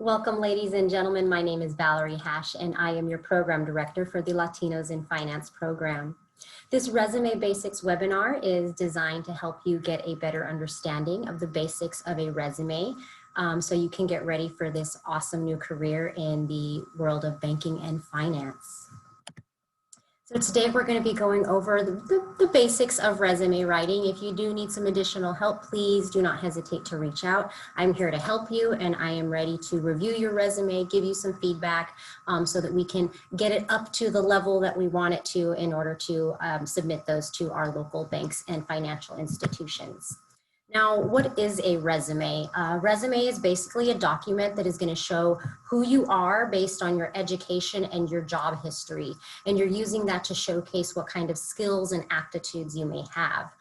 Welcome, ladies and gentlemen. My name is Valerie Hash, and I am your program director for the Latinos in Finance program. This Resume Basics webinar is designed to help you get a better understanding of the basics of a resume so you can get ready for this awesome new career in the world of banking and finance. So today we're going to be going over the basics of resume writing. If you do need some additional help, please do not hesitate to reach out. I'm here to help you, and I am ready to review your resume, give you some feedback so that we can get it up to the level that we want it to in order to submit those to our local banks and financial institutions. Now, what is a resume? A resume is basically a document that is going to show who you are based on your education and your job history. And you're using that to showcase what kind of skills and aptitudes you may have.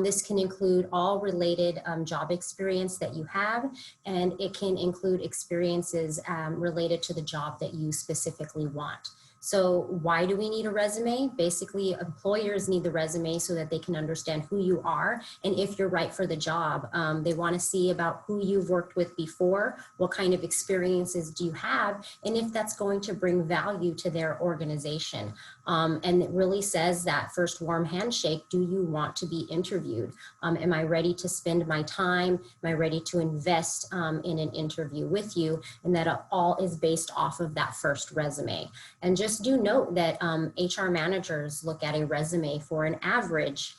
This can include all related job experience that you have, and it can include experiences related to the job that you specifically want. So why do we need a resume? Basically, employers need the resume so that they can understand who you are and if you're right for the job. They want to see about who you've worked with before, what kind of experiences do you have, and if that's going to bring value to their organization. And it really says that first warm handshake, do you want to be interviewed? Am I ready to spend my time? Am I ready to invest in an interview with you? And that all is based off of that first resume. And just do note that HR managers look at a resume for an average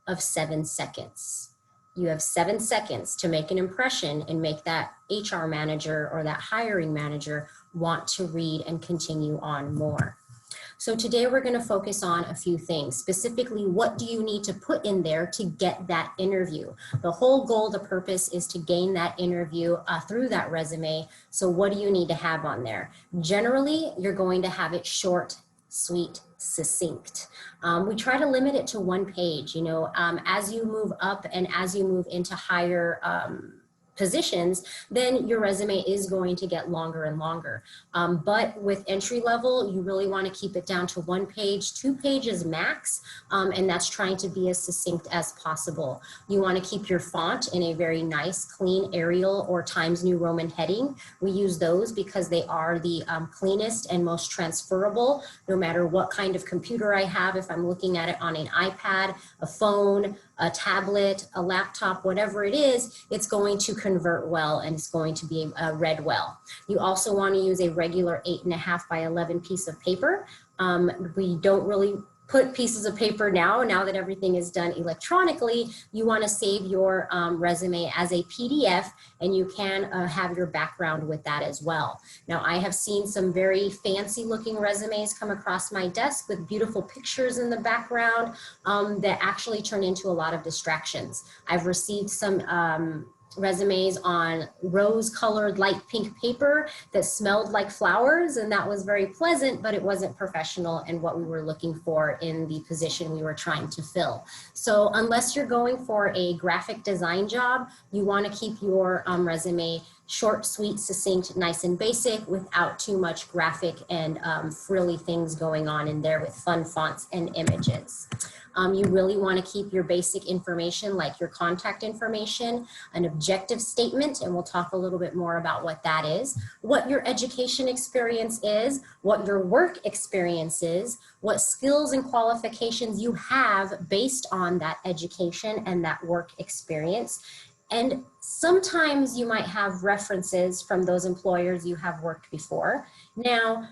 of 7 seconds. You have 7 seconds to make an impression and make that HR manager or that hiring manager want to read and continue on more. So today we're going to focus on a few things. Specifically, what do you need to put in there to get that interview? The whole goal, the purpose is to gain that interview through that resume. So what do you need to have on there? Generally, you're going to have it short, sweet, succinct. We try to limit it to 1 page. As you move up and as you move into higher positions, then your resume is going to get longer and longer. But with entry level, you really want to keep it down to 1 page, 2 pages max, and that's trying to be as succinct as possible. You want to keep your font in a very nice, clean Arial or Times New Roman heading. We use those because they are the cleanest and most transferable, no matter what kind of computer I have. If I'm looking at it on an iPad, a phone, a tablet, a laptop, whatever it is, it's going to convert well and it's going to be read well. You also want to use a regular 8.5 by 11 piece of paper. We don't really put pieces of paper now that everything is done electronically. You want to save your resume as a PDF, and you can have your background with that as well. Now, I have seen some very fancy looking resumes come across my desk with beautiful pictures in the background that actually turn into a lot of distractions. I've received some resumes on rose-colored light pink paper that smelled like flowers, and that was very pleasant, but it wasn't professional and what we were looking for in the position we were trying to fill. So unless you're going for a graphic design job, you want to keep your resume short, sweet, succinct, nice and basic without too much graphic and frilly things going on in there with fun fonts and images. You really want to keep your basic information like your contact information, an objective statement, and we'll talk a little bit more about what that is, what your education experience is, what your work experience is, what skills and qualifications you have based on that education and that work experience. And sometimes you might have references from those employers you have worked before. Now,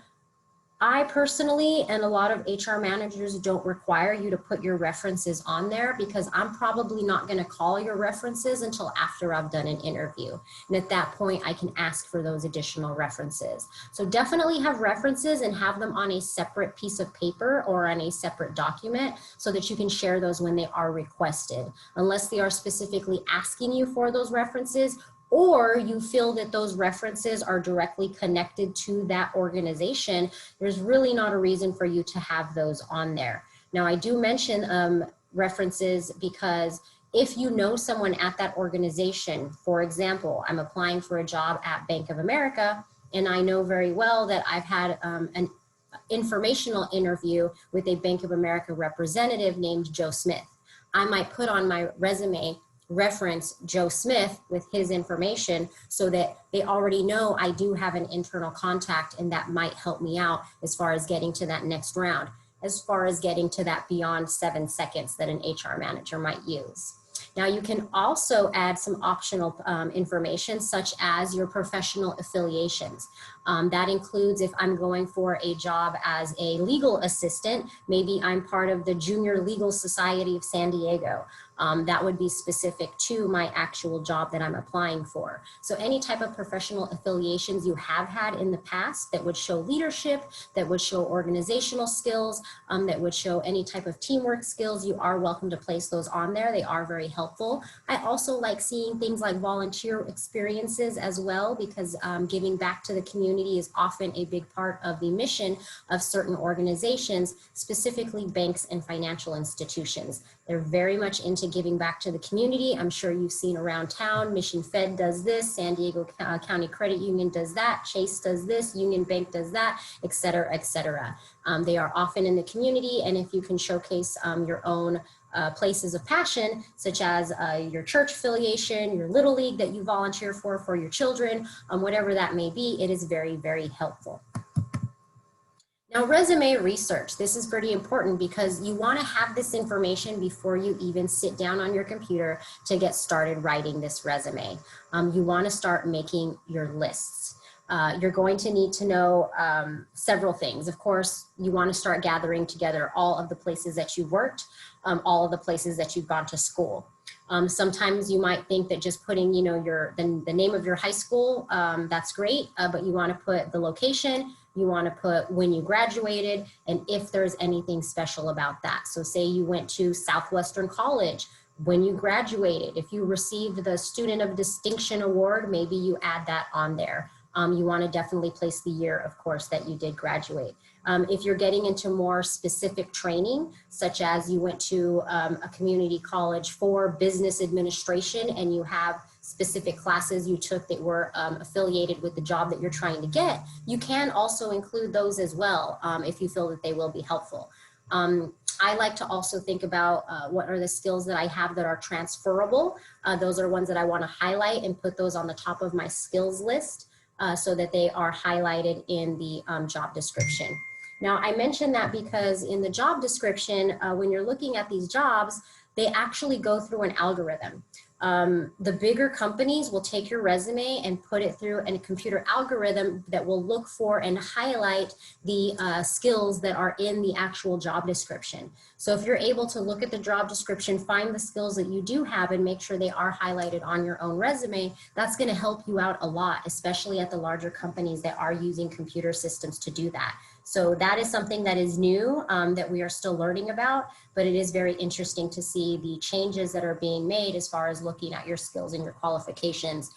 I personally, and a lot of HR managers, don't require you to put your references on there because I'm probably not going to call your references until after I've done an interview. And at that point, I can ask for those additional references. So definitely have references and have them on a separate piece of paper or on a separate document so that you can share those when they are requested. Unless they are specifically asking you for those references, or you feel that those references are directly connected to that organization, there's really not a reason for you to have those on there. Now, I do mention references because if you know someone at that organization, for example, I'm applying for a job at Bank of America, and I know very well that I've had an informational interview with a Bank of America representative named Joe Smith. I might put on my resume reference Joe Smith with his information so that they already know I do have an internal contact and that might help me out as far as getting to that next round, as far as getting to that beyond 7 seconds that an HR manager might use. Now you can also add some optional information such as your professional affiliations. That includes if I'm going for a job as a legal assistant, maybe I'm part of the Junior Legal Society of San Diego. That would be specific to my actual job that I'm applying for. So any type of professional affiliations you have had in the past that would show leadership, that would show organizational skills, that would show any type of teamwork skills, you are welcome to place those on there. They are very helpful. I also like seeing things like volunteer experiences as well, because giving back to the community is often a big part of the mission of certain organizations, specifically banks and financial institutions. They're very much into giving back to the community. I'm sure you've seen around town, Mission Fed does this, San Diego County Credit Union does that, Chase does this, Union Bank does that, et cetera, et cetera. They are often in the community, and if you can showcase your own places of passion, such as your church affiliation, your Little League that you volunteer for your children, whatever that may be, it is very, very helpful. Now, resume research. This is pretty important because you want to have this information before you even sit down on your computer to get started writing this resume. You want to start making your lists. You're going to need to know several things. Of course, you want to start gathering together all of the places that you've worked, all of the places that you've gone to school. Sometimes you might think that just putting, you know, the name of your high school, that's great, but you want to put the location, you want to put when you graduated, and if there's anything special about that. So say you went to Southwestern College, when you graduated, if you received the Student of Distinction Award, maybe you add that on there. You want to definitely place the year, of course, that you did graduate. If you're getting into more specific training, such as you went to a community college for business administration and you have specific classes you took that were affiliated with the job that you're trying to get, you can also include those as well if you feel that they will be helpful. I like to also think about what are the skills that I have that are transferable. Those are ones that I want to highlight and put those on the top of my skills list. So that they are highlighted in the job description. Now, I mention that because in the job description, when you're looking at these jobs, they actually go through an algorithm. The bigger companies will take your resume and put it through a computer algorithm that will look for and highlight the skills that are in the actual job description. So if you're able to look at the job description, find the skills that you do have and make sure they are highlighted on your own resume, that's going to help you out a lot, especially at the larger companies that are using computer systems to do that. So that is something that is new that we are still learning about, but it is very interesting to see the changes that are being made as far as looking at your skills and your qualifications.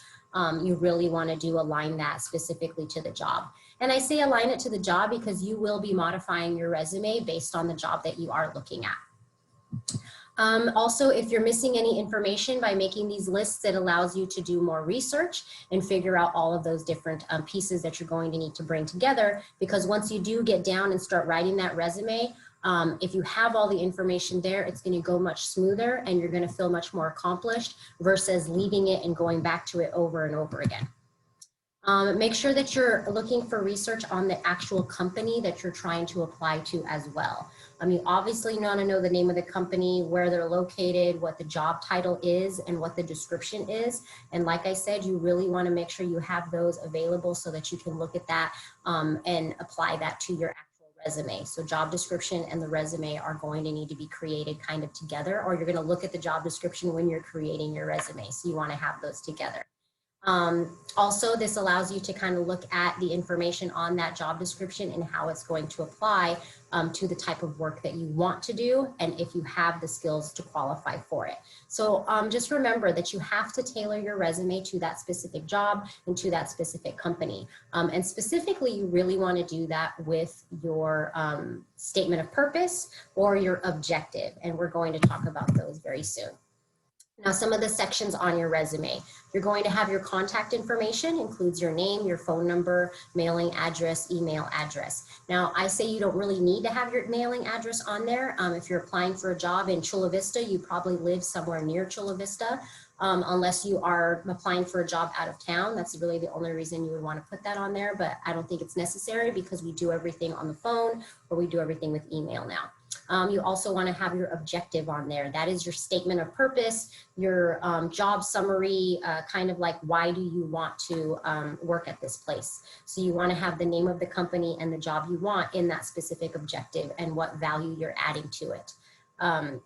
You really want to align that specifically to the job. And I say align it to the job because you will be modifying your resume based on the job that you are looking at. Also, if you're missing any information by making these lists, it allows you to do more research and figure out all of those different pieces that you're going to need to bring together, because once you do get down and start writing that resume, if you have all the information there, it's going to go much smoother and you're going to feel much more accomplished versus leaving it and going back to it over and over again. Make sure that you're looking for research on the actual company that you're trying to apply to as well. You obviously want to know the name of the company, where they're located, what the job title is, and what the description is. And like I said, you really want to make sure you have those available so that you can look at that and apply that to your actual resume. So job description and the resume are going to need to be created kind of together, or you're going to look at the job description when you're creating your resume. So you want to have those together. Also, this allows you to kind of look at the information on that job description and how it's going to apply to the type of work that you want to do, and if you have the skills to qualify for it. So just remember that you have to tailor your resume to that specific job and to that specific company. And specifically, you really want to do that with your statement of purpose or your objective, and we're going to talk about those very soon. Now, some of the sections on your resume, you're going to have your contact information, includes your name, your phone number, mailing address, email address. Now, I say you don't really need to have your mailing address on there. If you're applying for a job in Chula Vista, you probably live somewhere near Chula Vista. Unless you are applying for a job out of town, that's really the only reason you would want to put that on there, but I don't think it's necessary because we do everything on the phone or we do everything with email now. You also want to have your objective on there. That is your statement of purpose, your job summary, kind of like why do you want to work at this place. So you want to have the name of the company and the job you want in that specific objective and what value you're adding to it.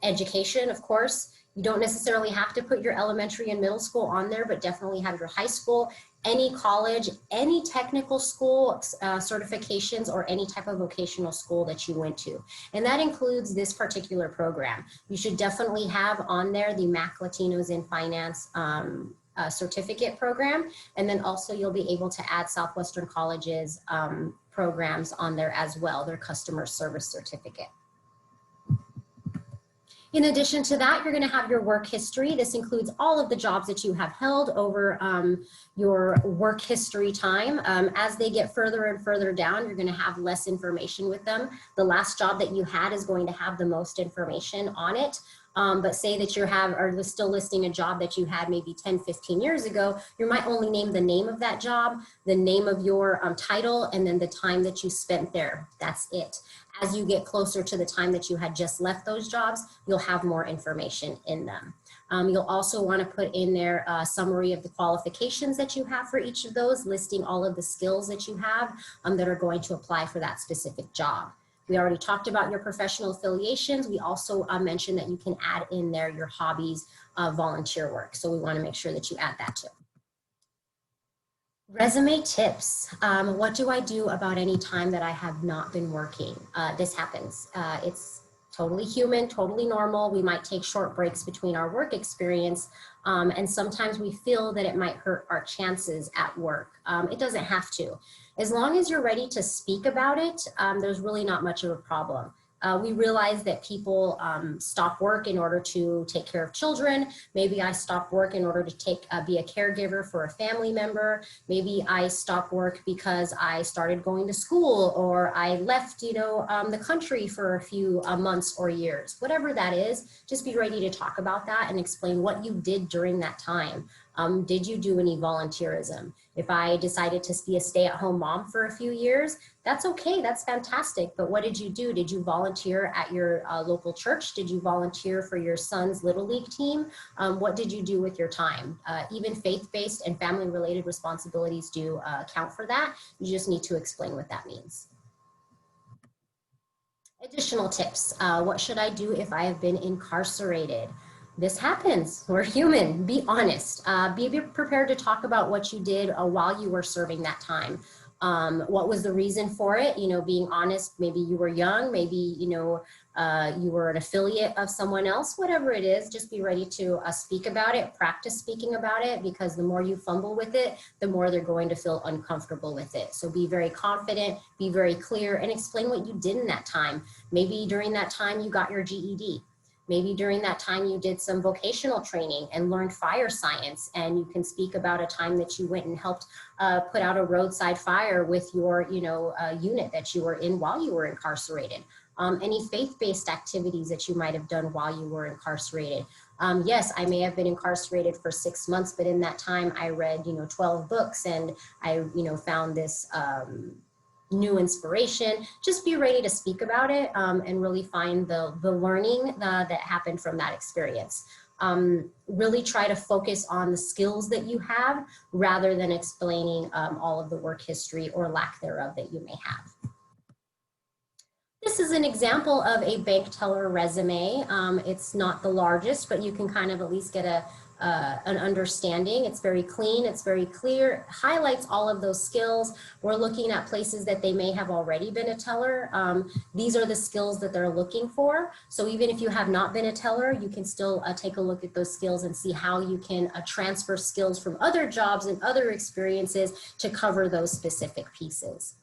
Education, of course, you don't necessarily have to put your elementary and middle school on there, but definitely have your high school, any college, any technical school certifications, or any type of vocational school that you went to. And that includes this particular program. You should definitely have on there the MAAC Latinos in Finance certificate program. And then also you'll be able to add Southwestern College's programs on there as well, their customer service certificate. In addition to that, you're going to have your work history. This includes all of the jobs that you have held over your work history time. As they get further and further down, you're going to have less information with them. The last job that you had is going to have the most information on it. But say that you are still listing a job that you had maybe 10, 15 years ago, you might only name the name of that job, the name of your title, and then the time that you spent there. That's it. As you get closer to the time that you had just left those jobs, you'll have more information in them. You'll also want to put in there a summary of the qualifications that you have for each of those, listing all of the skills that you have that are going to apply for that specific job. We already talked about your professional affiliations. We also mentioned that you can add in there your hobbies, volunteer work. So we want to make sure that you add that too. Resume tips. What do I do about any time that I have not been working? This happens. It's totally human, totally normal. We might take short breaks between our work experience, and sometimes we feel that it might hurt our chances at work. It doesn't have to. As long as you're ready to speak about it, there's really not much of a problem. We realize that people stop work in order to take care of children. Maybe I stop work in order to be a caregiver for a family member. Maybe I stop work because I started going to school, or I left, the country for a few months or years. Whatever that is, just be ready to talk about that and explain what you did during that time. Did you do any volunteerism? If I decided to be a stay-at-home mom for a few years, that's okay, that's fantastic. But what did you do? Did you volunteer at your local church? Did you volunteer for your son's Little League team? What did you do with your time? Even faith-based and family-related responsibilities do count for that. You just need to explain what that means. Additional tips. What should I do if I have been incarcerated? This happens. We're human. Be honest. Be prepared to talk about what you did while you were serving that time. What was the reason for it? Being honest, maybe you were young, maybe, you were an affiliate of someone else, whatever it is, just be ready to speak about it, practice speaking about it, because the more you fumble with it, the more they're going to feel uncomfortable with it. So be very confident, be very clear, and explain what you did in that time. Maybe during that time you got your GED. Maybe during that time you did some vocational training and learned fire science, and you can speak about a time that you went and helped put out a roadside fire with your unit that you were in while you were incarcerated. Any faith-based activities that you might have done while you were incarcerated. Yes, I may have been incarcerated for 6 months, but in that time I read 12 books, and I found this new inspiration. Just be ready to speak about it and really find the learning that happened from that experience. Really try to focus on the skills that you have rather than explaining all of the work history or lack thereof that you may have. This is an example of a bank teller resume. It's not the largest, but you can kind of at least get an understanding. It's very clean, it's very clear, highlights all of those skills. We're looking at places that they may have already been a teller. These are the skills that they're looking for. So even if you have not been a teller, you can still take a look at those skills and see how you can transfer skills from other jobs and other experiences to cover those specific pieces.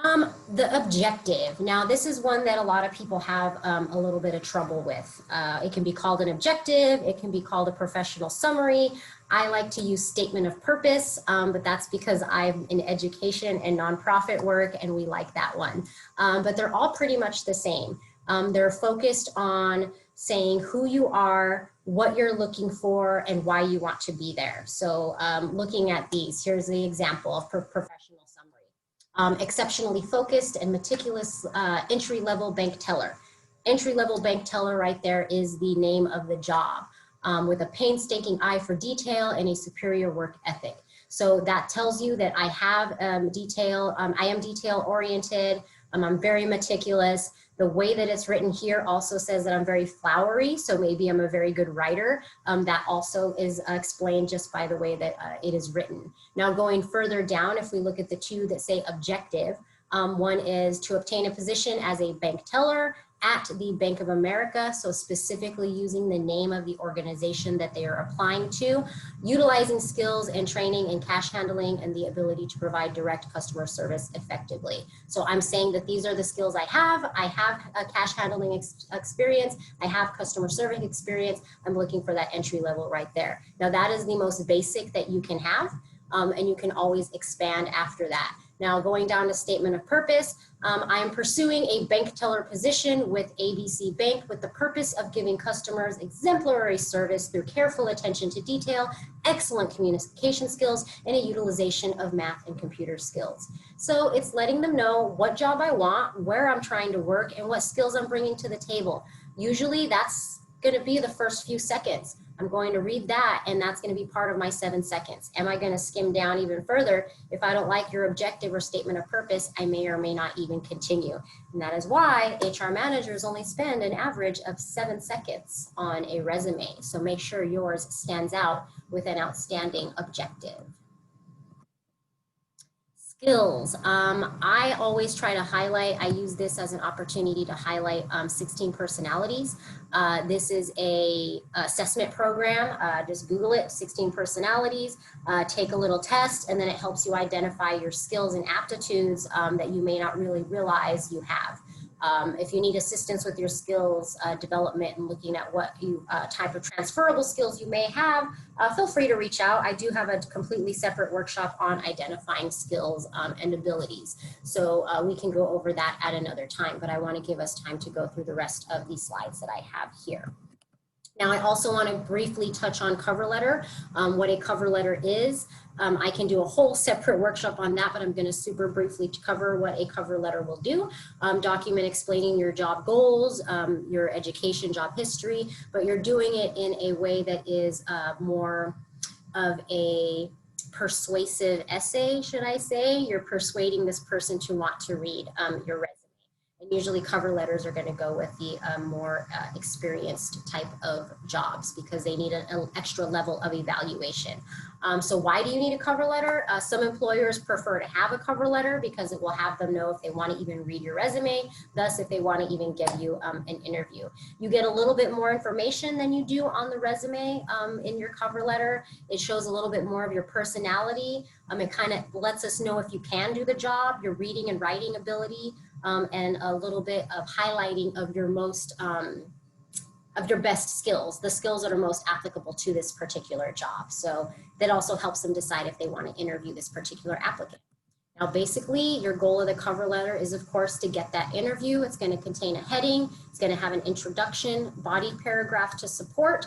The objective. Now, this is one that a lot of people have a little bit of trouble with. It can be called an objective. It can be called a professional summary. I like to use statement of purpose, but that's because I'm in education and nonprofit work, and we like that one. But they're all pretty much the same. They're focused on saying who you are, what you're looking for, and why you want to be there. So looking at these, here's the example of professional summary. Exceptionally focused and meticulous entry-level bank teller. Entry-level bank teller right there is the name of the job, with a painstaking eye for detail and a superior work ethic. So that tells you that I have detail, I am detail-oriented, I'm very meticulous. The way that it's written here also says that I'm very flowery, so maybe I'm a very good writer. That also is explained just by the way that it is written. Now going further down, if we look at the two that say objective, one is to obtain a position as a bank teller at the Bank of America, so specifically using the name of the organization that they are applying to, utilizing skills and training in cash handling and the ability to provide direct customer service effectively. So I'm saying that these are the skills I have a cash handling experience, I have customer service experience, I'm looking for that entry level right there. Now that is the most basic that you can have, and you can always expand after that. Now going down to statement of purpose, I am pursuing a bank teller position with ABC Bank with the purpose of giving customers exemplary service through careful attention to detail, excellent communication skills, and a utilization of math and computer skills. So it's letting them know what job I want, where I'm trying to work, and what skills I'm bringing to the table. Usually that's going to be the first few seconds. I'm going to read that, and that's going to be part of my 7 seconds. Am I going to skim down even further? If I don't like your objective or statement of purpose, I may or may not even continue. And that is why HR managers only spend an average of 7 seconds on a resume. So make sure yours stands out with an outstanding objective. Skills. I always try to highlight, I use this as an opportunity to highlight 16 personalities. This is a assessment program. Just Google it, 16 personalities, take a little test, and then it helps you identify your skills and aptitudes that you may not really realize you have. If you need assistance with your skills development and looking at what type of transferable skills you may have, feel free to reach out. I do have a completely separate workshop on identifying skills and abilities. So we can go over that at another time, but I want to give us time to go through the rest of these slides that I have here. Now, I also want to briefly touch on cover letter, what a cover letter is. I can do a whole separate workshop on that, but I'm going to super briefly cover what a cover letter will do. Document explaining your job goals, your education, job history, but you're doing it in a way that is more of a persuasive essay, should I say. You're persuading this person to want to read your resume. And usually cover letters are going to go with the more experienced type of jobs because they need an extra level of evaluation. So why do you need a cover letter? Some employers prefer to have a cover letter because it will have them know if they want to even read your resume, thus if they want to even give you an interview. You get a little bit more information than you do on the resume in your cover letter. It shows a little bit more of your personality. It kind of lets us know if you can do the job, your reading and writing ability, and a little bit of highlighting of your most, of your best skills, the skills that are most applicable to this particular job. So that also helps them decide if they want to interview this particular applicant. Now, basically, your goal of the cover letter is, of course, to get that interview. It's going to contain a heading. It's going to have an introduction, body paragraph to support,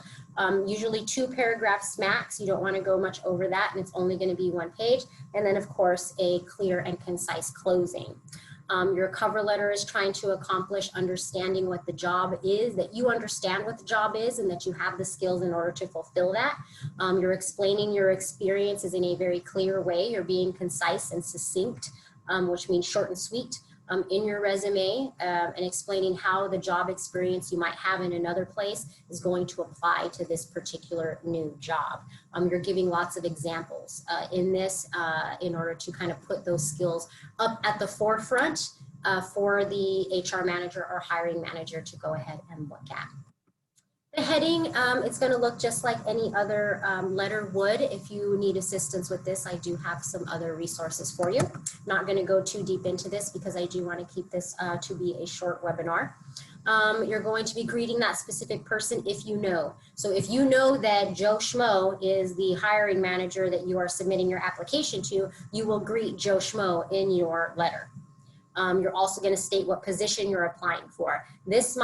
usually 2 paragraphs max. You don't want to go much over that, and it's only going to be 1 page. And then, of course, a clear and concise closing. Your cover letter is trying to accomplish understanding what the job is, that you understand what the job is and that you have the skills in order to fulfill that. You're explaining your experiences in a very clear way. You're being concise and succinct, which means short and sweet. In your resume and explaining how the job experience you might have in another place is going to apply to this particular new job. You're giving lots of examples in this in order to kind of put those skills up at the forefront for the HR manager or hiring manager to go ahead and look at. The heading, it's going to look just like any other letter would. If you need assistance with this, I do have some other resources for you. Not going to go too deep into this because I do want to keep this to be a short webinar. You're going to be greeting that specific person if you know. So if you know that Joe Schmo is the hiring manager that you are submitting your application to, you will greet Joe Schmo in your letter. You're also going to state what position you're applying for. This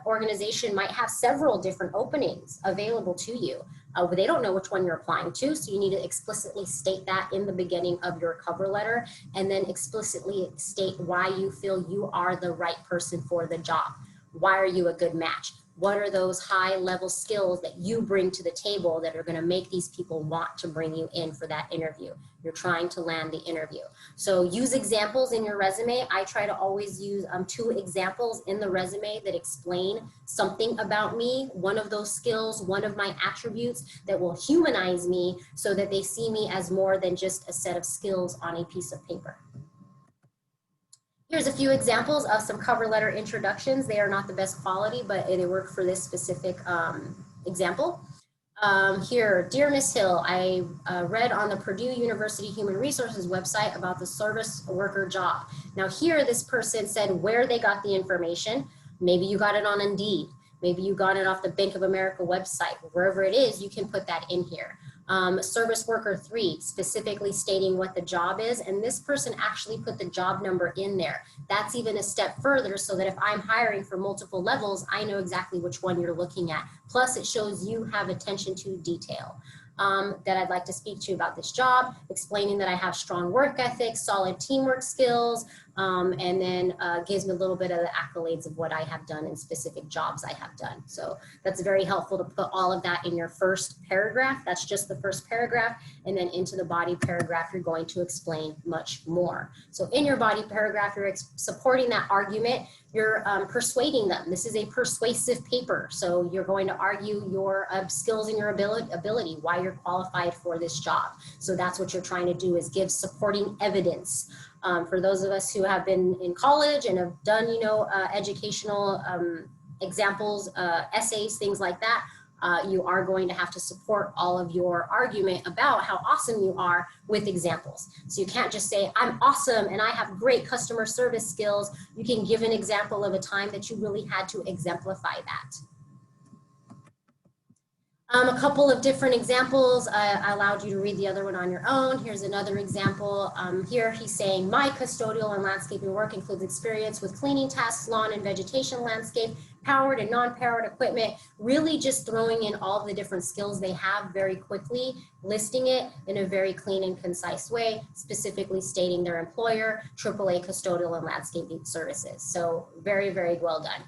organization might have several different openings available to you, but they don't know which one you're applying to, so you need to explicitly state that in the beginning of your cover letter, and then explicitly state why you feel you are the right person for the job. Why are you a good match? What are those high-level skills that you bring to the table that are going to make these people want to bring you in for that interview? You're trying to land the interview. So use examples in your resume. I try to always use 2 examples in the resume that explain something about me, one of those skills, one of my attributes that will humanize me so that they see me as more than just a set of skills on a piece of paper. Here's a few examples of some cover letter introductions. They are not the best quality, but they work for this specific example. Here, dear Miss Hill, I read on the Purdue University Human Resources website about the service worker job. Now here, this person said where they got the information. Maybe you got it on Indeed. Maybe you got it off the Bank of America website. Wherever it is, you can put that in here. Service worker 3, specifically stating what the job is, and this person actually put the job number in there. That's even a step further, so that if I'm hiring for multiple levels, I know exactly which one you're looking at. Plus, it shows you have attention to detail. That I'd like to speak to you about this job, explaining that I have strong work ethic, solid teamwork skills, and then gives me a little bit of the accolades of what I have done in specific jobs I have done. So that's very helpful to put all of that in your first paragraph. That's just the first paragraph. And then into the body paragraph, you're going to explain much more. So in your body paragraph, you're supporting that argument. You're persuading them. This is a persuasive paper. So you're going to argue your skills and your ability, why you're qualified for this job. So that's what you're trying to do, is give supporting evidence. For those of us who have been in college and have done, educational examples, essays, things like that, you are going to have to support all of your argument about how awesome you are with examples. So you can't just say, I'm awesome and I have great customer service skills. You can give an example of a time that you really had to exemplify that. A couple of different examples. I allowed you to read the other one on your own. Here's another example. Here he's saying, my custodial and landscaping work includes experience with cleaning tasks, lawn and vegetation landscape, powered and non-powered equipment, really just throwing in all the different skills they have very quickly, listing it in a very clean and concise way, specifically stating their employer, AAA Custodial and Landscaping Services. So very, very well done.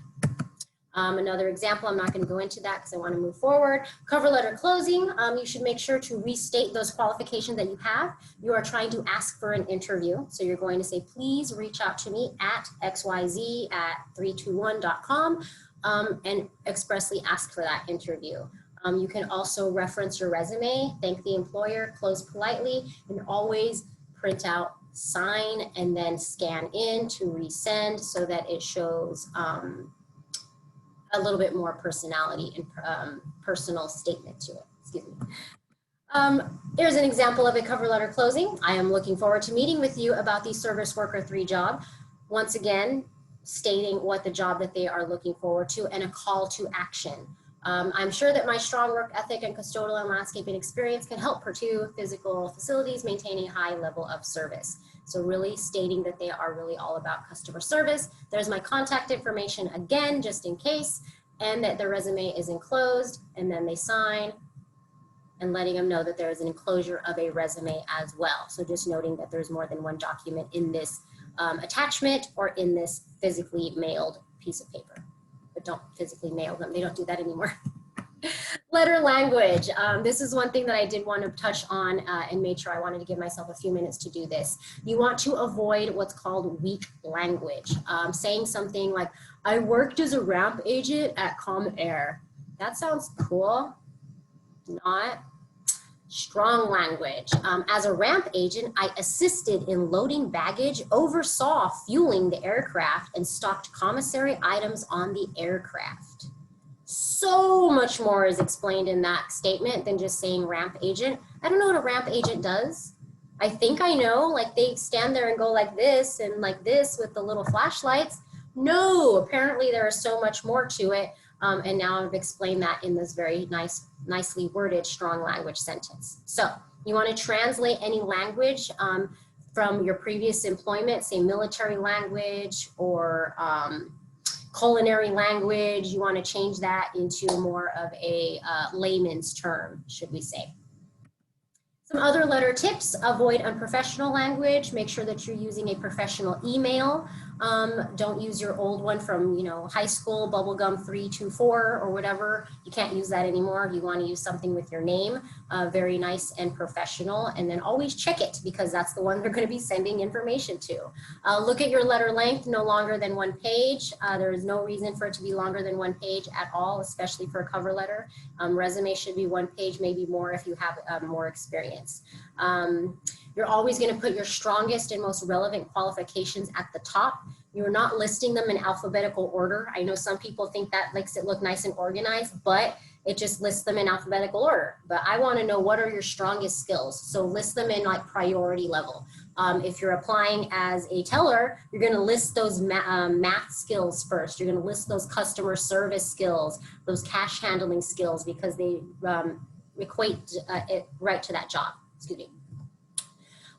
Another example, I'm not going to go into that because I want to move forward. Cover letter closing, you should make sure to restate those qualifications that you have. You are trying to ask for an interview. So you're going to say, please reach out to me at xyz@321.com and expressly ask for that interview. You can also reference your resume, thank the employer, close politely, and always print out, sign, and then scan in to resend so that it shows a little bit more personality and personal statement to it. Excuse me. Here's an example of a cover letter closing. I am looking forward to meeting with you about the Service Worker 3 job. Once again, stating what the job that they are looking forward to and a call to action. I'm sure that my strong work ethic and custodial and landscaping experience can help Purdue physical facilities maintain a high level of service. So really stating that they are really all about customer service. There's my contact information again, just in case, and that the resume is enclosed, and then they sign and letting them know that there is an enclosure of a resume as well. So just noting that there's more than one document in this attachment or in this physically mailed piece of paper. But don't physically mail them, they don't do that anymore. Letter language. This is one thing that I did want to touch on and made sure I wanted to give myself a few minutes to do this. You want to avoid what's called weak language. Saying something like, I worked as a ramp agent at ComAir. That sounds cool. Not. Strong language. As a ramp agent, I assisted in loading baggage, oversaw fueling the aircraft, and stocked commissary items on the aircraft. so much more is explained in that statement than just saying ramp agent. I don't know what a ramp agent does. I think I know, like they stand there and go like this and like this with the little flashlights. No, apparently there is so much more to it. And now I've explained that in this very nicely worded strong language sentence. So you want to translate any language from your previous employment, say military language or culinary language. You want to change that into more of a layman's term, should we say. Some other letter tips: avoid unprofessional language. Make sure that you're using a professional email. Don't use your old one from, you know, high school, bubblegum 324 or whatever. You can't use that anymore. You want to use something with your name, very nice and professional, and then always check it because that's the one they're going to be sending information to. Look at your letter length, no longer than 1 page. There is no reason for it to be longer than 1 page at all, especially for a cover letter. Resume should be 1 page, maybe more if you have more experience. You're always going to put your strongest and most relevant qualifications at the top. You're not listing them in alphabetical order. I know some people think that makes it look nice and organized, but it just lists them in alphabetical order. But I want to know, what are your strongest skills? So list them in like priority level. If you're applying as a teller, you're going to list those math skills first. You're going to list those customer service skills, those cash handling skills, because they equate it right to that job. Excuse me.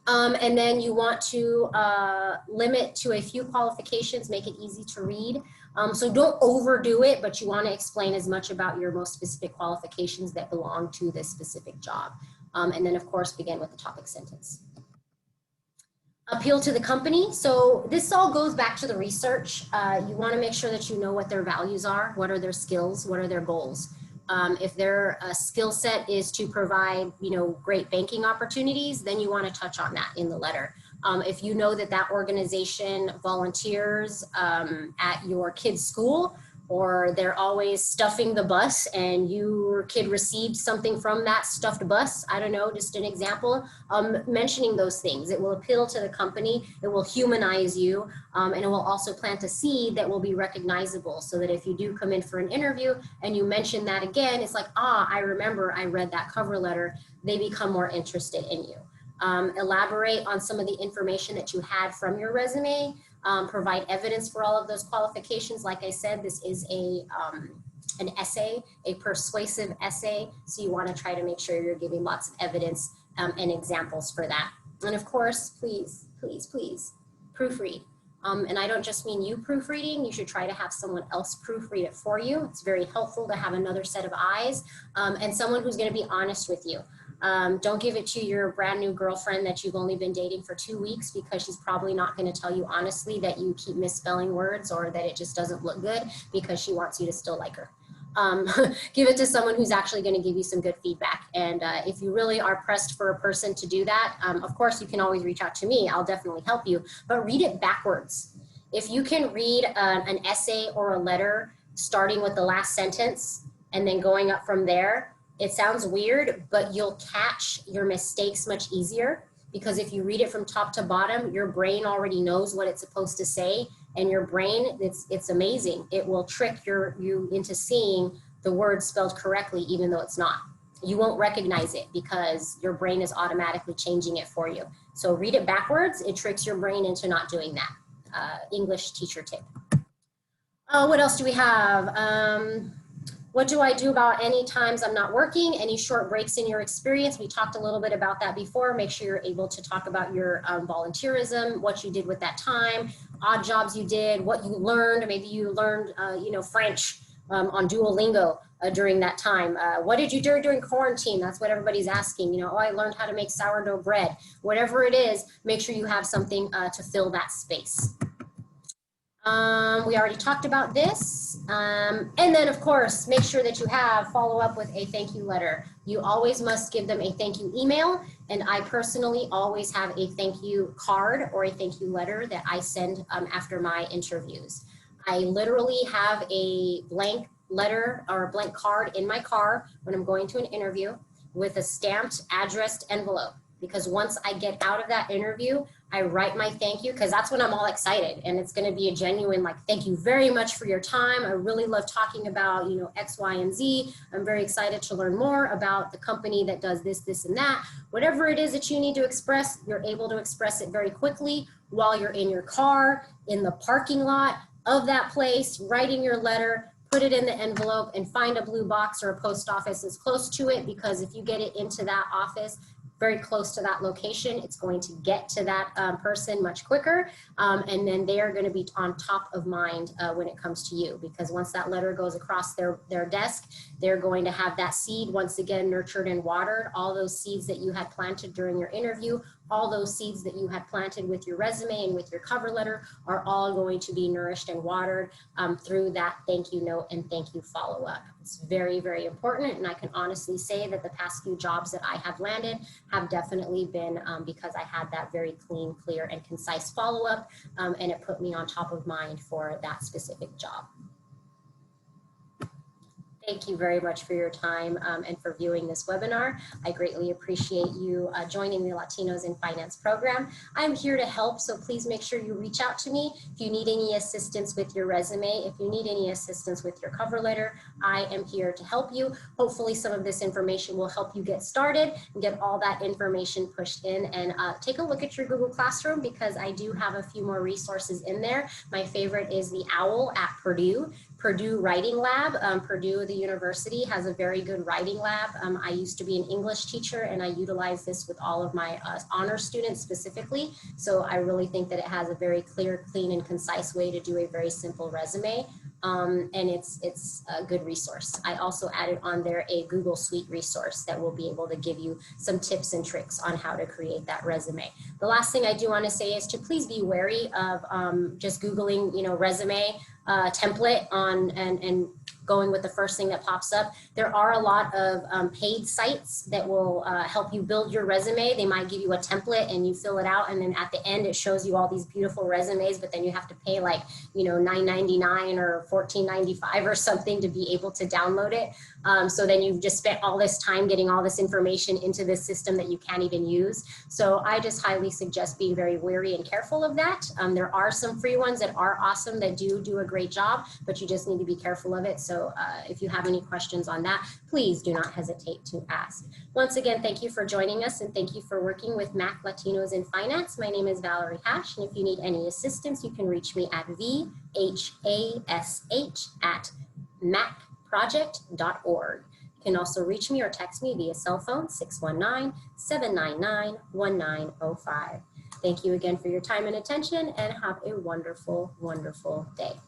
And then you want to limit to a few qualifications, make it easy to read. So don't overdo it, but you want to explain as much about your most specific qualifications that belong to this specific job. And then of course, begin with the topic sentence. Appeal to the company. So this all goes back to the research. You want to make sure that you know what their values are, what are their skills, what are their goals. If their skill set is to provide, you know, great banking opportunities, then you want to touch on that in the letter. If you know that that organization volunteers at your kid's school, or they're always stuffing the bus and your kid received something from that stuffed bus, I don't know, just an example, mentioning those things. It will appeal to the company, it will humanize you, and it will also plant a seed that will be recognizable, so that if you do come in for an interview and you mention that again, it's like, ah, I remember I read that cover letter. They become more interested in you. Elaborate on some of the information that you had from your resume. Provide evidence for all of those qualifications. Like I said, this is an essay, a persuasive essay. So you want to try to make sure you're giving lots of evidence and examples for that. And of course, please, please, please proofread. And I don't just mean you proofreading. You should try to have someone else proofread it for you. It's very helpful to have another set of eyes and someone who's going to be honest with you. Don't give it to your brand new girlfriend that you've only been dating for 2 weeks, because she's probably not going to tell you honestly that you keep misspelling words or that it just doesn't look good, because she wants you to still like her. Give it to someone who's actually going to give you some good feedback. And if you really are pressed for a person to do that, of course, you can always reach out to me. I'll definitely help you, but read it backwards. If you can read an essay or a letter starting with the last sentence and then going up from there, it sounds weird, but you'll catch your mistakes much easier, because if you read it from top to bottom, your brain already knows what it's supposed to say, and your brain, it's amazing. It will trick you into seeing the word spelled correctly, even though it's not. You won't recognize it because your brain is automatically changing it for you. So read it backwards. It tricks your brain into not doing that. English teacher tip. What else do we have? What do I do about any times I'm not working? Any short breaks in your experience? We talked a little bit about that before. Make sure you're able to talk about your volunteerism, what you did with that time, odd jobs you did, what you learned. Maybe you learned, French on Duolingo during that time. What did you do during quarantine? That's what everybody's asking. Oh, I learned how to make sourdough bread. Whatever it is, make sure you have something to fill that space. We already talked about this. And then of course, make sure that you follow up with a thank you letter. You always must give them a thank you email. And I personally always have a thank you card or a thank you letter that I send after my interviews. I literally have a blank letter or a blank card in my car when I'm going to an interview with a stamped addressed envelope. because once I get out of that interview, I write my thank you, because that's when I'm all excited, and it's going to be a genuine like, thank you very much for your time. I really love talking about, you know, X, Y, and Z. I'm very excited to learn more about the company that does this, this, and that. Whatever it is that you need to express, you're able to express it very quickly while you're in your car, in the parking lot of that place, writing your letter, put it in the envelope, and find a blue box or a post office as close to it, because if you get it into that office very close to that location, it's going to get to that person much quicker. And then they are going to be on top of mind when it comes to you, because once that letter goes across their desk, they're going to have that seed once again nurtured and watered. All those seeds that you had planted during your interview, all those seeds that you had planted with your resume and with your cover letter are all going to be nourished and watered through that thank you note and thank you follow-up. It's very, very important, and I can honestly say that the past few jobs that I have landed have definitely been because I had that very clean, clear, and concise follow-up, and it put me on top of mind for that specific job. Thank you very much for your time and for viewing this webinar. I greatly appreciate you joining the Latinos in Finance program. I'm here to help, so please make sure you reach out to me if you need any assistance with your resume, if you need any assistance with your cover letter. I am here to help you. Hopefully some of this information will help you get started and get all that information pushed in, and take a look at your Google Classroom, because I do have a few more resources in there. My favorite is the OWL at Purdue Writing Lab. Purdue, the university, has a very good writing lab. I used to be an English teacher, and I utilize this with all of my honor students specifically. So I really think that it has a very clear, clean, and concise way to do a very simple resume. And it's a good resource. I also added on there a Google Suite resource that will be able to give you some tips and tricks on how to create that resume. The last thing I do want to say is to please be wary of just Googling, you know, resume template on and going with the first thing that pops up. There are a lot of paid sites that will help you build your resume. They might give you a template and you fill it out, and then at the end it shows you all these beautiful resumes, but then you have to pay like, you know, $9.99 or $14.95 or something to be able to download it. So then you've just spent all this time getting all this information into this system that you can't even use. So I just highly suggest being very wary and careful of that. There are some free ones that are awesome, that do a great job, but you just need to be careful of it. So if you have any questions on that, please do not hesitate to ask. Once again, thank you for joining us, and thank you for working with MAAC Latinos in Finance. My name is Valerie Hash, and if you need any assistance, you can reach me at vhash@maacproject.org. You can also reach me or text me via cell phone 619-799-1905. Thank you again for your time and attention, and have a wonderful, wonderful day.